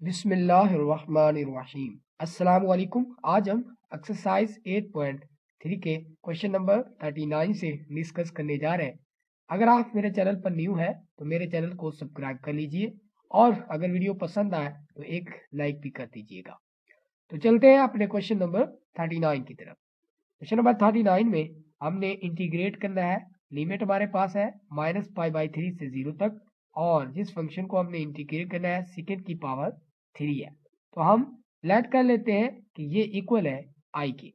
बिस्मिल्लाहिर्रहमानिर्रहीम। अस्सलाम वालेकुम। आज हम एक्सरसाइज 8.3 के क्वेश्चन नंबर 39 से डिस्कस करने जा रहे हैं। अगर आप मेरे चैनल पर न्यू है तो मेरे चैनल को सब्सक्राइब कर लीजिए और अगर वीडियो पसंद आए तो एक लाइक भी कर दीजिएगा। तो चलते हैं अपने क्वेश्चन नंबर 39 की तरफ। क्वेश्चन नंबर 39 में हमने इंटीग्रेट करना है। लिमिट हमारे पास है -π/3 से 0 तक और जिस फंक्शन को हमने इंटीग्रेट करना है सेकेंड की पावर 3 है। तो हम लेट कर लेते हैं कि ये इक्वल है आई की।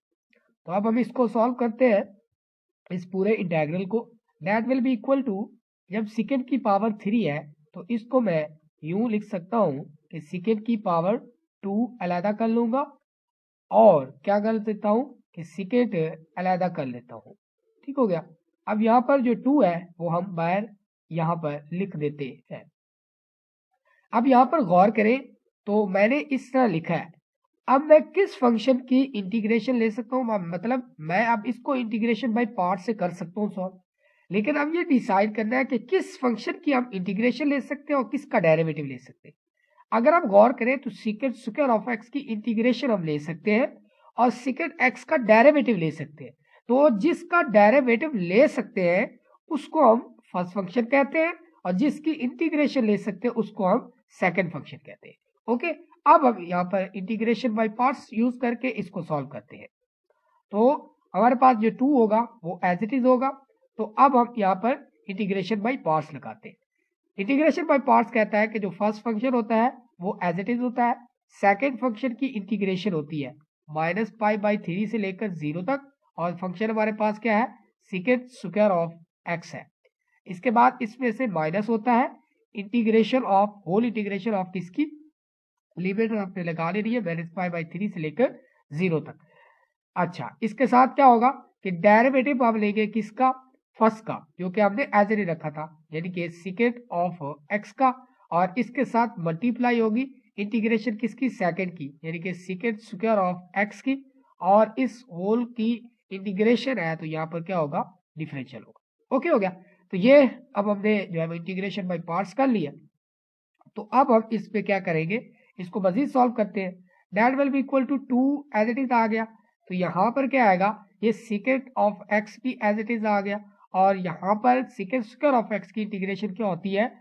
तो अब हम इसको सॉल्व करते हैं इस पूरे इंटेग्रल को। That will be equal to, जब सेकेंड की पावर 3 है तो इसको मैं यूं लिख सकता हूं कि सेकेंड की पावर 2 अलहदा कर लूंगा और क्या कर देता हूं कि सेकेंड अलहदा कर लेता हूं। ठीक हो गया। अब यहाँ पर जो 2 है वो हम बाहर यहाँ पर लिख देते हैं। अब यहाँ पर गौर करें तो मैंने इस तरह लिखा है। अब मैं किस फंक्शन की इंटीग्रेशन ले सकता हूँ, मतलब मैं अब इसको इंटीग्रेशन बाय पार्ट से कर सकता हूँ सॉल्व, लेकिन अब ये डिसाइड करना है कि किस फंक्शन की हम इंटीग्रेशन ले सकते हैं और किसका डेरिवेटिव ले सकते हैं। अगर आप गौर करें तो सेकेंड स्क्वायर ऑफ एक्स की इंटीग्रेशन हम ले सकते हैं और सेकेंड एक्स का डेरिवेटिव ले सकते हैं। तो जिसका डेरिवेटिव ले सकते हैं उसको हम फर्स्ट फंक्शन कहते हैं और जिसकी इंटीग्रेशन ले सकते हैं उसको हम सेकेंड फंक्शन कहते हैं। ओके, अब हम यहाँ पर इंटीग्रेशन बाय पार्ट्स यूज करके इसको सॉल्व करते हैं। तो हमारे पास जो 2 होगा वो एज इट इज होगा। तो अब हम यहाँ पर इंटीग्रेशन बाय पार्ट्स लगाते हैं। इंटीग्रेशन बाय पार्ट्स कहता है कि जो फर्स्ट फंक्शन होता है वो एज इट इज होता है, सेकेंड फंक्शन की इंटीग्रेशन होती है -π/3 से लेकर 0 तक और फंक्शन हमारे पास क्या है, सेकेंड स्क्वायर ऑफ एक्स है। इसके बाद इसमें से माइनस होता है integration of whole integration of किसकी, लिमिट आपने लगा लेनी है -π/3 से लेकर 0 तक। अच्छा, इसके साथ क्या होगा कि डेरिवेटिव हम लेंगे किसका, फर्स्ट का, जो कि हमने एज इट रखा था, यानी कि सेकेंड ऑफ एक्स का, और इसके साथ मल्टीप्लाई होगी इंटीग्रेशन किसकी, सेकेंड की, यानी कि सेकेंड स्क्वायर ऑफ एक्स की, और इस होल की इंटीग्रेशन है तो यहाँ पर क्या होगा, डिफरेंशियल होगा। ओके हो गया। तो ये अब हमने जो है इंटीग्रेशन बाय पार्ट्स कर लिया। तो अब हम इस पे क्या करेंगे, इसको मजीद सॉल्व करते हैं। That will be equal to 2 as it is आ गया। तो यहाँ पर क्या आएगा, ये सेकेंड ऑफ एक्स भी एज इट इज आ गया और यहाँ पर सेकेंड स्क्वायर ऑफ एक्स की इंटीग्रेशन क्या होती है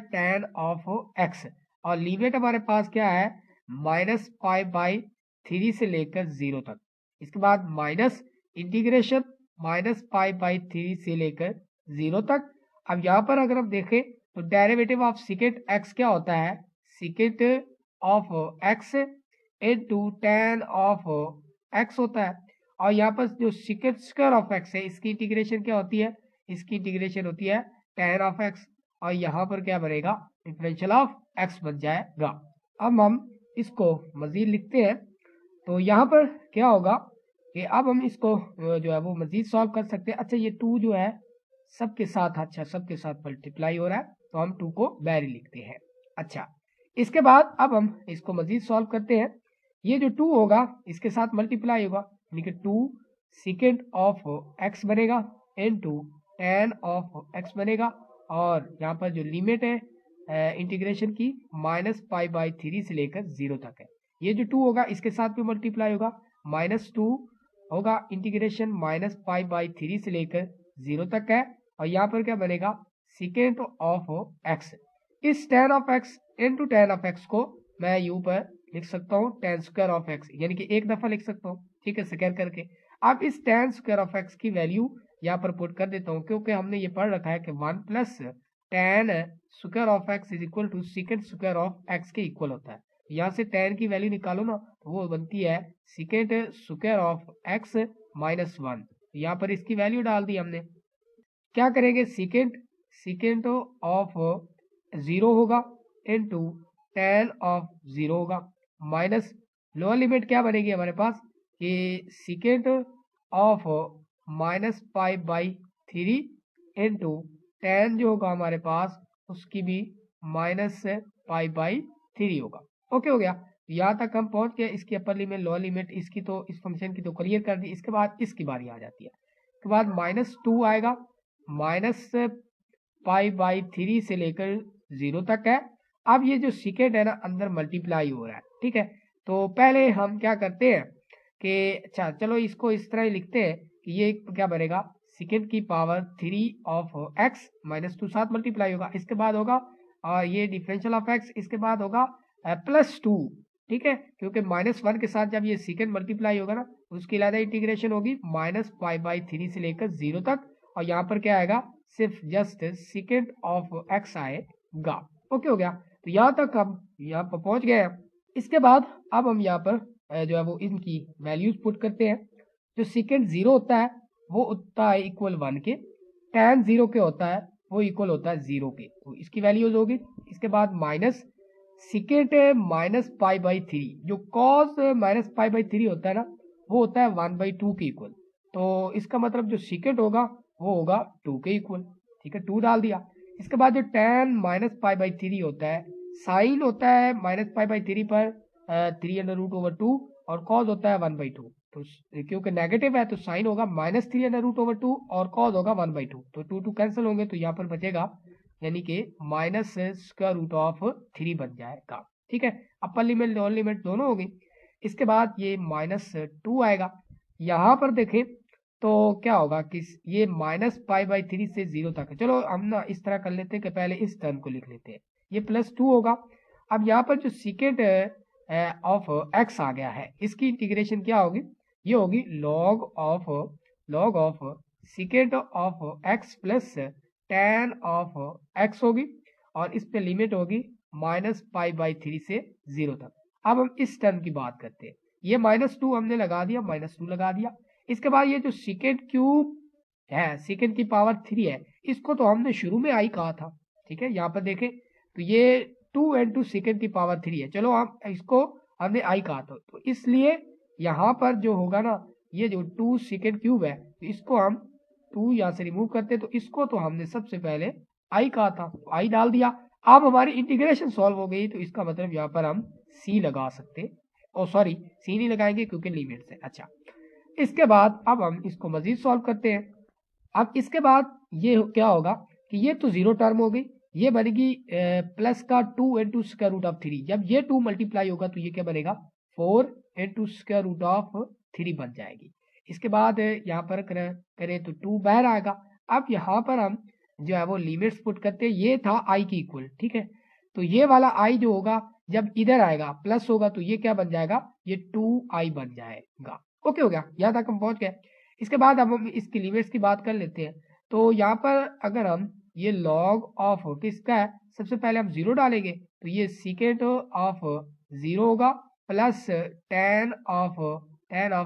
tan ऑफ एक्स, और लिमिट हमारे पास क्या है -π/3 से लेकर 0 तक। इसके बाद माइनस इंटीग्रेशन -π/3 से लेकर 0 तक। अब यहाँ पर अगर हम देखें तो डेरिवेटिव ऑफ सेकेंड एक्स क्या होता है, second of x into tan of x होता है, और यहाँ पर जो सेकेंड स्क्वायर ऑफ एक्स है इसकी इंटीग्रेशन क्या होती है, इसकी इंटीग्रेशन होती है tan ऑफ एक्स, और यहाँ पर क्या बनेगा, डिफरेंशियल ऑफ एक्स बन जाएगा। अब हम इसको मजीद लिखते हैं। तो यहाँ पर क्या होगा कि अब हम इसको जो है वो मजीद सॉल्व कर सकते हैं। अच्छा, ये 2 जो है सबके साथ, अच्छा सबके साथ मल्टीप्लाई हो रहा है तो हम 2 को बैरी लिखते हैं। अच्छा, इसके बाद अब हम इसको मजीद सॉल्व करते हैं। ये जो 2 होगा इसके साथ मल्टीप्लाई होगा, यानी कि 2 सेकेंड ऑफ एक्स बनेगा इनटू tan ऑफ एक्स बनेगा, और यहाँ पर जो लिमिट है इंटीग्रेशन की -π/3 से लेकर 0 तक है। ये जो 2 होगा इसके साथ भी मल्टीप्लाई होगा, -2 होगा इंटीग्रेशन -π/3 से लेकर 0 तक है, और यहाँ पर क्या बनेगा, सेकेंड ऑफ एक्स। इस tan of x into tan of x को मैं यू पर लिख सकता हूँ tan स्क्वायर ऑफ एक्स, यानी कि एक दफा लिख सकता हूँ, ठीक है, स्क्वायर करके। अब इस tan स्क्वायर ऑफ एक्स की वैल्यू यहाँ पर पुट कर देता हूँ, क्योंकि हमने ये पढ़ रखा है कि 1 plus tan square of x is equal to second square of x के इक्वल होता है। यहाँ से tan की वैल्यू निकालो ना तो वो बनती है सेकेंड स्क्वायर ऑफ एक्स -1। यहाँ पर इसकी वैल्यू डाल दी हमने। क्या करेंगे, सेकेंड ऑफ 0 होगा इनटू tan ऑफ 0 होगा, माइनस लोअर लिमिट क्या बनेगी हमारे पास कि सेकेंड ऑफ -π/3 इनटू tan जो होगा हमारे पास उसकी भी -π/3 होगा। ओके हो गया। यहाँ तक हम पहुंच गए। इसकी अपर लिमिट लोअर लिमिट इसकी तो इस फंक्शन की तो क्लियर कर दी। इसके बाद इसकी बारी आ जाती है। इसके बाद -2 आएगा, -π/3 से लेकर 0 तक है, अब ये जो सीकेंट है ना अंदर मल्टीप्लाई हो रहा है, ठीक है। तो पहले हम क्या करते हैं कि अच्छा चलो इसको इस तरह ही लिखते हैं कि ये क्या बनेगा, सेकेंड की पावर 3 ऑफ एक्स माइनस 2 साथ मल्टीप्लाई होगा, इसके बाद होगा और ये डिफरेंशियल ऑफ एक्स, इसके बाद होगा +2, ठीक है, क्योंकि -1 के साथ जब ये सेकेंड मल्टीप्लाई होगा ना उसकी अलग इंटीग्रेशन होगी -π/3 से लेकर 0 तक, और यहाँ पर क्या आएगा, सिर्फ जस्ट सेकेंड ऑफ एक्स आएगा। ओके हो गया, तो यहाँ तक हम यहाँ पर पहुंच गए हैं। इसके बाद अब हम यहाँ पर जो है वो इनकी वैल्यूज पुट करते हैं। जो सेकेंड 0 होता है वो होता है इक्वल 1 के, tan 0 के होता है वो इक्वल होता है 0 के, तो इसकी वैल्यूज होगी। इसके बाद माइनस सेकेंड -π/3, जो cos -π/3 होता है ना वो होता है 1/2 के इक्वल, तो इसका मतलब जो सेकेंड होगा वो होगा 2 के इक्वल, ठीक है, 2 डाल दिया। इसके बाद जो tan -π/3 होता है, साइन होता है -π/3 पर 3√/2 और cos होता है 1/2, तो क्योंकि नेगेटिव है तो साइन होगा -3√/2 और cos होगा 1/2, तो 2 कैंसिल होंगे, तो यहाँ पर बचेगा यानी कि -√3 बन जाएगा, ठीक है। अपर लिमिट लोअर लिमिट दोनों होगी। इसके बाद ये -2 आएगा, यहाँ पर देखें तो क्या होगा कि ये -π/3 से 0 तक है। चलो हम ना इस तरह कर लेते हैं कि पहले इस टर्म को लिख लेते हैं, ये +2 होगा। अब यहाँ पर जो सीकेंट ऑफ एक्स आ गया है इसकी इंटीग्रेशन क्या होगी, ये होगी log of secant of x plus tan of x होगी, और इस पे लिमिट होगी -π/3 से 0 तक। अब हम इस टर्म की बात करते हैं, ये -2 हमने लगा दिया, -2 लगा दिया। इसके बाद ये जो सेकेंड क्यूब है, सेकेंड की पावर 3 है, इसको तो हमने शुरू में आई कहा था, ठीक है। यहाँ पर देखें तो ये 2 × सेकेंड की पावर 3 है, चलो हम इसको हमने आई कहा था, तो इसलिए यहाँ पर जो होगा ना, ये जो 2 सेकेंड क्यूब है तो इसको हम 2 यहाँ से रिमूव करते, तो इसको तो हमने सबसे पहले आई कहा था, तो आई डाल दिया। अब हमारी इंटीग्रेशन सॉल्व हो गई, तो इसका मतलब यहाँ पर हम सी लगा सकते, ओ सॉरी सी नहीं लगाएंगे क्योंकि लिमिट है। अच्छा, इसके बाद अब हम इसको मजीद सॉल्व करते हैं। अब इसके बाद ये क्या होगा कि ये तो 0 टर्म हो गई, ये बनेगी प्लस का 2 × √3, जब ये 2 मल्टीप्लाई होगा तो ये क्या बनेगा 4 × √3 बन जाएगी। इसके बाद यहाँ पर करें तो 2 बाहर आएगा। अब यहाँ पर हम जो है वो लिमिट्स पुट करते हैं, ये था आई की इक्वल, ठीक है, तो ये वाला आई जो होगा जब इधर आएगा प्लस होगा तो ये क्या बन जाएगा, ये 2i बन जाएगा। ओके हो गया, यहाँ तक हम पहुंच गए। इसके बाद अब हम इसकी लिमिट्स की बात कर लेते हैं। तो यहाँ पर अगर हम ये log ऑफ किसका है, सबसे पहले हम 0 डालेंगे तो ये सेकेंड ऑफ 0 होगा प्लस tan ऑफ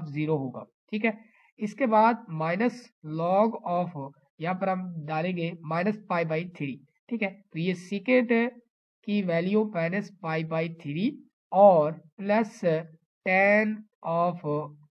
0 होगा, ठीक है। इसके बाद माइनस log ऑफ, यहाँ पर हम डालेंगे -π/3, ठीक है, तो ये सेकेंड की वैल्यू -π/3 और प्लस tan ऑफ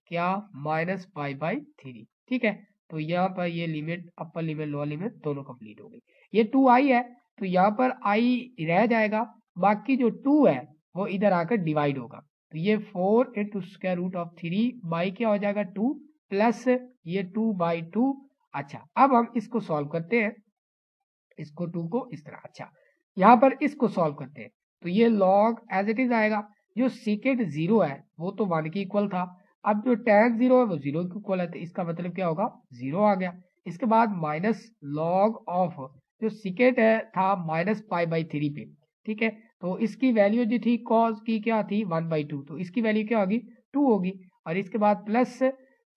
क्या -π/3, ठीक है। तो यहाँ पर ये limit upper limit lower limit दोनों कंप्लीट हो गई। ये 2i है तो यहाँ पर i रह जाएगा, बाकी जो 2 है वो इधर आकर डिवाइड होगा, तो ये 4 × √3 बाई क्या हो जाएगा 2 प्लस ये 2/2। अच्छा, अब हम इसको सॉल्व करते हैं, इसको 2 को इस तरह। अच्छा, यहाँ पर इसको सॉल्व करते हैं तो ये log एज इट इज आएगा, जो सेकेंड 0 है वो तो 1 के इक्वल था, अब जो tan 0 है वो 0 के इक्वल है, तो इसका मतलब क्या होगा 0 आ गया। इसके बाद माइनस log ऑफ जो सेकेंड है था -π/3 पे, ठीक है, तो इसकी वैल्यू जो थी cos की क्या थी 1/2, तो इसकी वैल्यू क्या होगी 2 होगी, और इसके बाद प्लस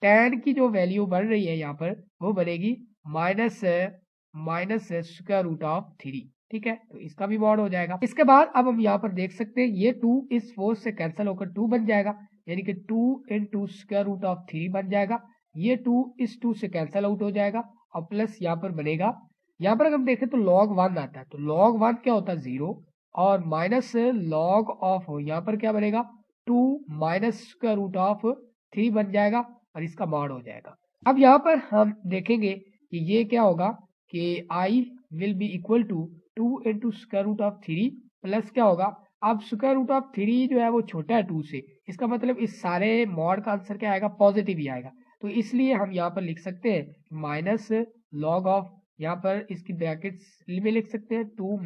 tan की जो वैल्यू बढ़ रही है यहाँ पर वो बनेगी -√3, ठीक है, तो इसका भी मॉड हो जाएगा। इसके बाद अब हम यहाँ पर देख सकते हैं ये 2 इस 4 से कैंसिल होकर 2 बन जाएगा, यानी कि 2 × √3 बन जाएगा। ये 2 इस 2 से कैंसिल आउट हो जाएगा और प्लस यहाँ पर बनेगा, यहाँ पर अगर हम देखें तो log 1 आता है, तो log 1 क्या होता है 0, और माइनस log ऑफ यहाँ पर क्या बनेगा 2 -√3 बन जाएगा और इसका मॉड हो जाएगा। अब यहाँ पर हम देखेंगे कि ये क्या होगा कि i will be equal to 2 × √3 plus क्या होगा, अब √3 जो है वो छोटा है 2 से, इसका मतलब इस सारे मॉड का आंसर क्या आएगा पॉजिटिव ही आएगा, तो इसलिए हम यहाँ पर लिख सकते हैं माइनस log ऑफ, यहाँ पर इसकी ब्रैकेट्स में लिख सकते हैं 2 -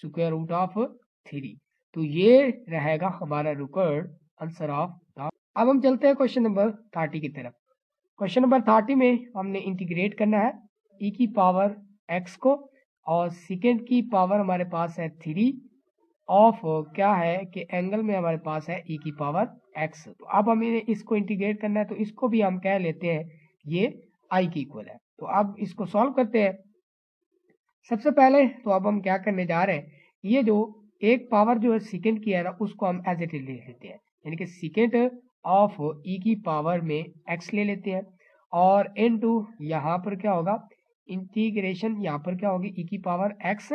√3 3। तो ये रहेगा हमारा रिक्वायर्ड आंसर ऑफ द। अब हम चलते हैं क्वेश्चन नंबर 30 की तरफ। क्वेश्चन नंबर 30 में हमने इंटीग्रेट करना है e की पावर x को, और सेकेंड की पावर हमारे पास है 3 ऑफ क्या है कि एंगल में हमारे पास है e की पावर x। तो अब हमें इसको इंटीग्रेट करना है, तो इसको भी हम कह लेते हैं ये i की इक्वल है। तो अब इसको सॉल्व करते हैं। सबसे पहले तो अब हम क्या करने जा रहे हैं, ये जो एक पावर जो है सेकेंड की है ना, उसको हम एज इट इज ले लेते हैं, यानी कि सेकेंड ऑफ e की पावर में x ले लेते हैं, और इनटू यहाँ पर क्या होगा, इंटीग्रेशन यहाँ पर क्या होगी e की पावर x,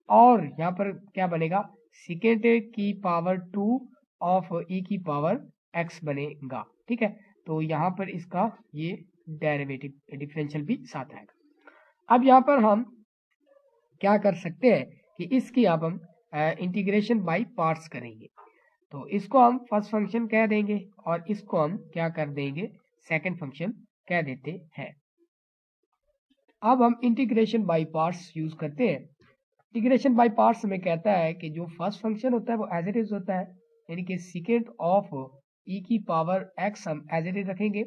और यहाँ पर क्या बनेगा, सेकेंड की पावर 2 ऑफ e की पावर x बनेगा। ठीक है, तो यहाँ पर इसका ये डेरिवेटिव डिफरेंशियल भी साथ आएगा। अब यहाँ पर हम क्या कर सकते हैं कि इसकी अब हम इंटीग्रेशन बाय पार्ट्स करेंगे। तो इसको हम फर्स्ट फंक्शन कह देंगे, और इसको हम क्या कर देंगे, सेकंड फंक्शन कह देते हैं। अब हम इंटीग्रेशन बाय पार्ट्स यूज करते हैं। इंटीग्रेशन बाय पार्ट्स में कहता है कि जो फर्स्ट फंक्शन होता है वो एज इट इज होता है, यानी कि सेकेंड ऑफ e की पावर x हम एज इट इज रखेंगे।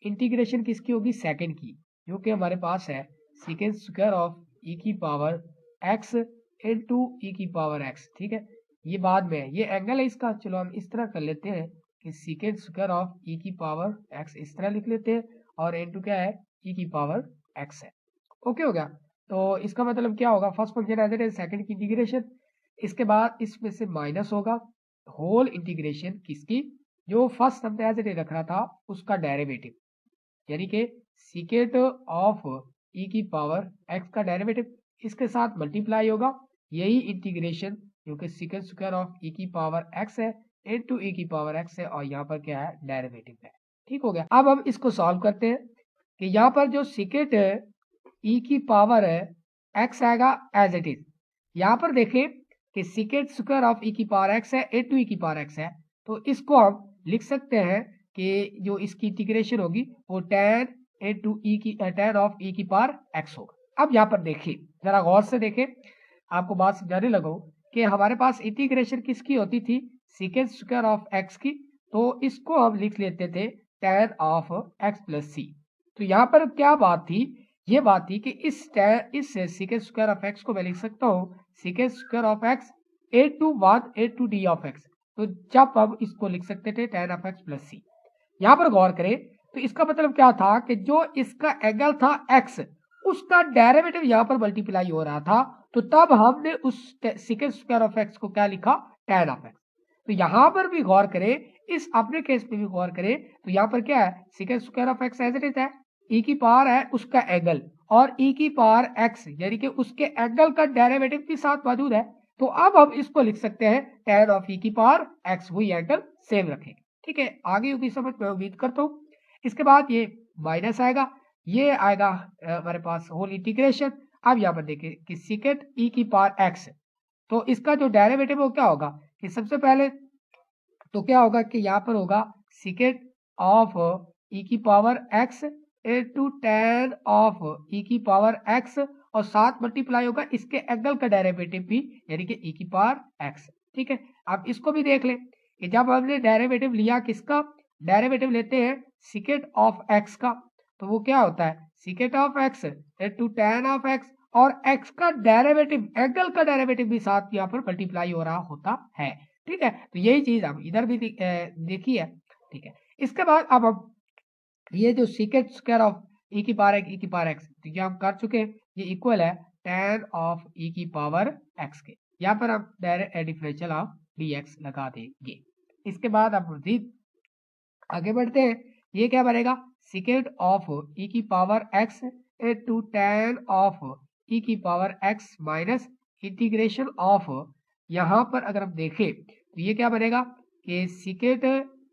इंटीग्रेशन किसकी होगी, सेकंड की, जो कि हमारे पास है सेकेंड स्क्वायर ऑफ e की पावर x इनटू e की पावर x। ठीक है, ये बाद में है, ये एंगल है इसका, चलो हम इस तरह कर लेते हैं कि सेकेंड स्क्वायर ऑफ e की पावर x इस तरह लिख लेते हैं, और इनटू क्या है, e की पावर x है। ओके हो गया। तो इसका मतलब क्या होगा, first function as it is, second की इंटीग्रेशन, इसके बाद इसमें से माइनस होगा होल इंटीग्रेशन किसकी, जो फर्स्ट हमने एज इट इज रख रहा था उसका डेरिवेटिव, यानी कि सीकेट ऑफ e की पावर x का डेरिवेटिव, इसके साथ मल्टीप्लाई होगा, यही इंटीग्रेशन जो कि सीकेट स्क्वायर ऑफ e की पावर x है इनटू e की पावर x है, और यहाँ पर क्या है, डेरिवेटिव है। ठीक हो गया। अब हम इसको सॉल्व करते हैं कि यहाँ पर जो सीकेट e की पावर है x आएगा एज इट इज। यहाँ पर देखें कि सीकेट स्क्वायर ऑफ e की पावर x है इनटू e की पावर x है, तो इसको हम लिख सकते हैं कि जो इसकी इंटीग्रेशन होगी वो tan इनटू e की tan ऑफ e की पावर x होगा। अब यहाँ पर देखिए, जरा गौर से देखें, आपको बात समझाने लगो कि हमारे पास इंटीग्रेशन किसकी होती थी, सीकेंड स्क्वायर ऑफ x की, तो इसको हम लिख लेते थे tan ऑफ x प्लस सी। तो यहाँ पर क्या बात थी, ये बात थी कि इस सीकेंड स्क्वायर ऑफ x को मैं लिख सकता हूँ second square of x a two one a two d of x। तो जब हम इसको लिख सकते थे tan of x plus C. यहाँ पर गौर करें तो इसका मतलब क्या था कि जो इसका एंगल था x, उसका डेरिवेटिव यहाँ पर मल्टीप्लाई हो रहा था, तो तब हमने उस सेकेंड स्क्वायर ऑफ x को क्या लिखा, tan ऑफ x। तो यहाँ पर भी गौर करें, इस अपने केस पे भी गौर करें, तो यहाँ पर क्या है, second square of x as it is है, e की पावर है उसका एंगल, और e की पावर x यानी कि उसके एंगल का डेरिवेटिव भी साथ मौजूद है। तो अब हम इसको लिख सकते हैं tan ऑफ e की पावर x, वही एंगल सेम रखेंगे। ठीक है, आगे भी समझ में उम्मीद करता हूँ। इसके बाद ये माइनस आएगा, ये आएगा हमारे पास होल इंटीग्रेशन। अब यहाँ पर देखिए कि सीकेट e की पावर x, तो इसका जो डेरिवेटिव वो क्या होगा कि सबसे पहले तो क्या होगा कि यहाँ पर होगा सीकेट ऑफ e की power x into tan of e की पावर x, और साथ मल्टीप्लाई होगा इसके एंगल का डेरिवेटिव भी, यानी कि e की पावर x। ठीक है, अब इसको भी देख लें कि जब हमने डेरिवेटिव लिया किसका, डेरिवेटिव लेते हैं सीकेट ऑफ x का, तो वो क्या होता है secant of x into tan of x, और x का डेरिवेटिव, एंगल का डेरिवेटिव भी साथ यहाँ पर मल्टीप्लाई हो रहा होता है। ठीक है, तो यही चीज हम इधर भी देखी है। ठीक है, इसके बाद अब हम ये जो सीकेट स्क्वायर ऑफ e की पावर x, e की पावर x, तो ये हम कर चुके हैं, ये इक्वल है tan ऑफ e की पावर x के। यहाँ पर हम डायरेक्ट डिफरेंशियल ऑफ dx लगा देंगे। इसके बाद अब मजीद आगे बढ़ते हैं, ये क्या बनेगा, सीकेट ऑफ e की power x to tan of e की power x minus integration of, यहाँ पर अगर हम देखें तो ये क्या बनेगा कि सीकेट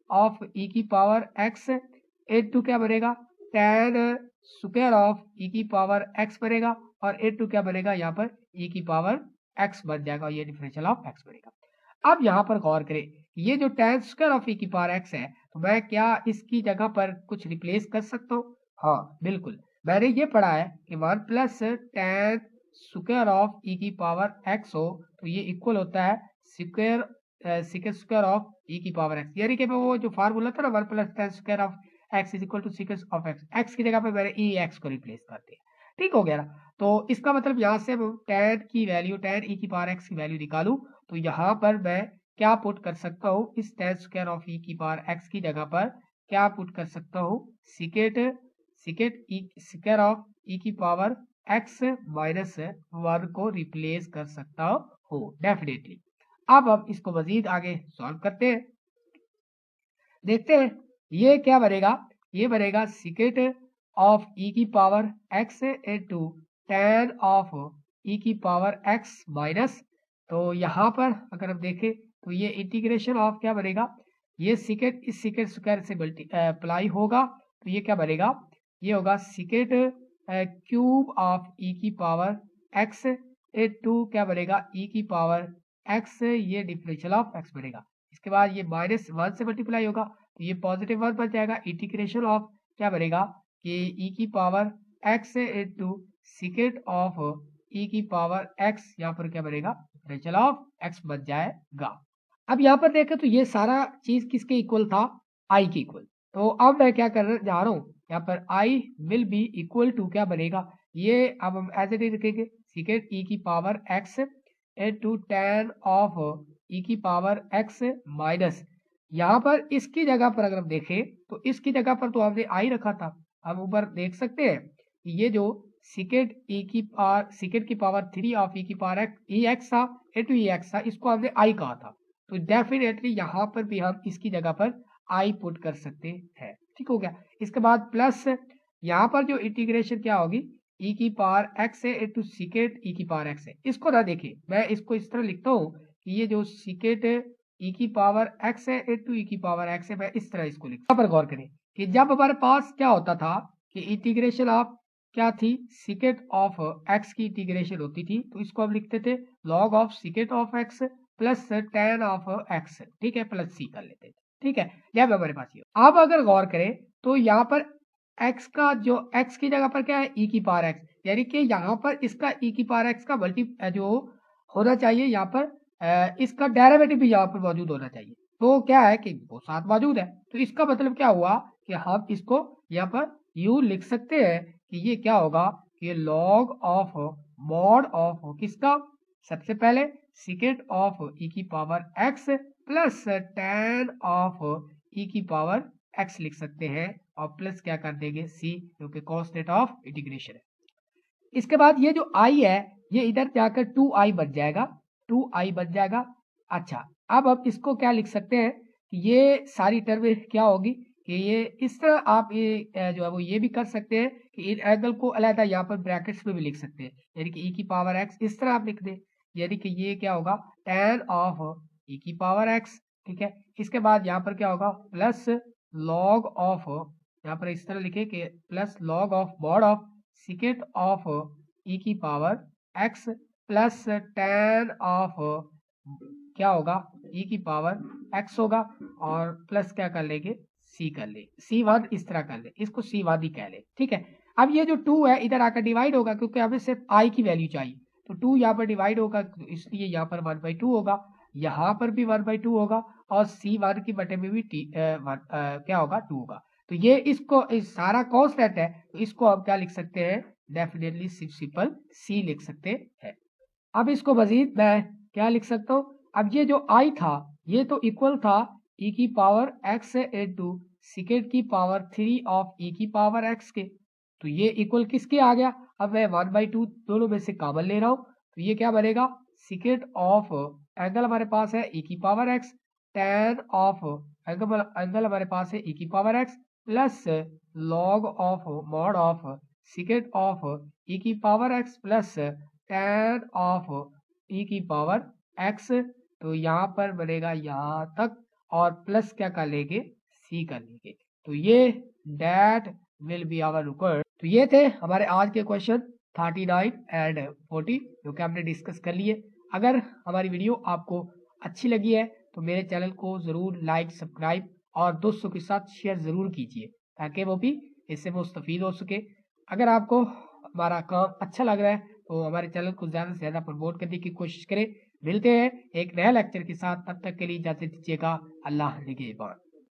ऑफ e की पावर x टू क्या बनेगा tan स्क्वायर ऑफ e की पावर x बनेगा, और टू क्या बनेगा यहाँ पर e की पावर x बन जाएगा, ये डिफरेंशियल ऑफ x बनेगा। अब यहाँ पर गौर करें, ये जो tan स्क्वायर ऑफ e की पावर x है, तो मैं क्या इसकी जगह पर कुछ रिप्लेस कर सकता हूँ, हाँ बिल्कुल, मैंने ये पढ़ा है कि 1 plus tan square of e की पावर x हो, तो ये इक्वल होता है स्क्वायर ऑफ ई की पावर एक्स, यानी कि वो जो फार्मूला था ना 1 plus tan square of x is equal to sequence of x, x की जगह पे मैंने ई एक्स को रिप्लेस कर दिया। ठीक हो गया ना। तो इसका मतलब यहाँ से टेन की वैल्यू, टेन ई की पावर एक्स की वैल्यू निकालूं तो यहाँ पर मैं क्या पुट कर सकता हूँ, इस टेन स्क्वायर ऑफ ई की पावर एक्स की जगह पर क्या पुट कर सकता हूँ, सिकेट सिकेट ई स्क्वायर ऑफ ई की पावर एक्स माइनस 1 को रिप्लेस कर सकता हूँ डेफिनेटली। अब हम इसको मजीद आगे सॉल्व करते हैं, देखते हैं ये क्या बनेगा। ये बनेगा सिकेट ऑफ ई की power x into tan of e की पावर एक्स माइनस, तो यहाँ पर अगर हम देखें तो ये इंटीग्रेशन ऑफ क्या बनेगा, ये सिकेट इस सिकेट स्क्वायर से मल्टीप्लाई होगा, तो ये क्या बनेगा, ये होगा सिकेट क्यूब ऑफ ई की पावर एक्स इनटू क्या बनेगा ई की पावर एक्स, ये डिफरेंशियल ऑफ एक्स बनेगा। इसके बाद ये माइनस 1 से मल्टीप्लाई होगा तो ये पॉजिटिव 1 बन जाएगा। इंटीग्रेशन ऑफ क्या बनेगा कि ई की power x into सिकेट of e की पावर एक्स, यहाँ पर क्या बनेगा डिफरेंशियल ऑफ एक्स बन जाएगा। अब यहाँ पर देखें तो ये सारा चीज किसके इक्वल था, आई के इक्वल। तो अब मैं क्या करने जा रहा हूँ, यहाँ पर I will be equal to क्या बनेगा, ये अब हम एज इट इज रखेंगे सिकेट ई की power x into tan of e की पावर एक्स माइनस, यहाँ पर इसकी जगह पर अगर हम देखें तो इसकी जगह पर तो हमने आई रखा था, हम ऊपर देख सकते हैं कि ये जो सिकेट की पावर 3 ऑफ ई की पावर एक्स ई एक्स था इनटू ई एक्स था, इसको हमने आई कहा था, तो डेफिनेटली यहाँ पर भी हम इसकी जगह पर आई पुट कर सकते हैं। ठीक हो गया। इसके बाद प्लस यहाँ पर जो इंटीग्रेशन क्या होगी, ई की पावर एक्स है इनटू सिकेट ई की पावर एक्स है, इसको ना देखिए मैं इसको इस तरह लिखता हूँ कि ये जो सिकेट ई की पावर एक्स है इनटू ई की पावर एक्स है, मैं इस तरह इसको लिखता हूँ। यहाँ पर गौर करें कि जब हमारे पास क्या होता था कि इंटीग्रेशन ऑफ क्या थी, सिकेट ऑफ एक्स की इंटीग्रेशन होती थी, तो इसको हम लिखते थे log of secant of x plus tan of x, ठीक है, प्लस सी कर लेते थे। ठीक है, जब हमारे पास ये, अब अगर गौर करें तो यहाँ पर x का जो x की जगह पर क्या है e की पावर x, यानी कि यहाँ पर इसका e की पावर x का मल्टी जो होना चाहिए यहाँ पर इसका डेरिवेटिव भी यहाँ पर मौजूद होना चाहिए, तो क्या है कि वो साथ मौजूद है, तो इसका मतलब क्या हुआ कि हम इसको यहाँ पर u लिख सकते हैं कि ये क्या होगा कि लॉग ऑफ मॉड ऑफ किसका, सबसे पहले सिकेट ऑफ e की power x plus tan of e की पावर x लिख सकते हैं और प्लस क्या कर देंगे c, जो कि कॉन्स्टेंट ऑफ इंटीग्रेशन है। इसके बाद ये जो i है ये इधर जाकर 2i बन जाएगा, 2i बन जाएगा। अच्छा, अब आप इसको क्या लिख सकते हैं कि ये सारी टर्म क्या होगी कि ये इस तरह आप ये जो है वो ये भी कर सकते हैं कि इन एंगल को अलग यहाँ पर ब्रैकेट्स में भी लिख सकते हैं, यानी कि e की पावर x इस तरह आप लिख दें, यानी कि ये क्या होगा tan ऑफ e की पावर x। ठीक है, इसके बाद यहाँ पर क्या होगा प्लस लॉग ऑफ, यहाँ पर इस तरह लिखे कि plus log of mod of secant of e की power x plus tan of क्या होगा ई की पावर एक्स होगा, और प्लस क्या कर लेंगे सी कर ले, सी वन इस तरह कर ले, इसको सी वन ही कह ले। ठीक है, अब ये जो 2 है इधर आकर डिवाइड होगा क्योंकि हमें सिर्फ आई की वैल्यू चाहिए, तो 2 यहाँ पर डिवाइड होगा तो इसलिए यहाँ पर 1/2 होगा, यहाँ पर भी 1/2 होगा, और सी वन की बटे में भी क्या होगा 2 होगा। तो ये इसको इस सारा कॉन्स्टेंट है, तो इसको हम क्या लिख सकते हैं, डेफिनेटली सिंपल सी लिख सकते हैं। अब इसको मजीद मैं क्या लिख सकता हूँ, अब ये जो आई था ये तो इक्वल था ई की पावर एक्स इनटू सिकेट की पावर 3 ऑफ ई की पावर एक्स के, तो ये इक्वल किसके आ गया, अब मैं 1/2 दोनों में से कॉमन ले रहा हूँ, तो ये क्या बनेगा सिकेट ऑफ एंगल हमारे पास है ई की power x, tan of angle हमारे पास है ई की power x plus log of mod of secant of e की power x plus tan of e की पावर एक्स, तो यहाँ पर बनेगा यहाँ तक और प्लस क्या कर लेंगे सी कर लेंगे, तो ये that will be our required. तो ये थे हमारे आज के क्वेश्चन 39 एंड 40 जो कि हमने डिस्कस कर लिए। अगर हमारी वीडियो आपको अच्छी लगी है तो मेरे चैनल को ज़रूर लाइक सब्सक्राइब और दोस्तों के साथ शेयर ज़रूर कीजिए ताकि वो भी इससे मुस्तफ़ीद हो सके। अगर आपको हमारा काम अच्छा लग रहा है तो हमारे चैनल को ज़्यादा से ज़्यादा प्रमोट करने की कोशिश करें मिलते हैं एक नया लेक्चर के साथ, तब तक के लिए इजाजत दीजिएगा। अल्लाह निगहबान।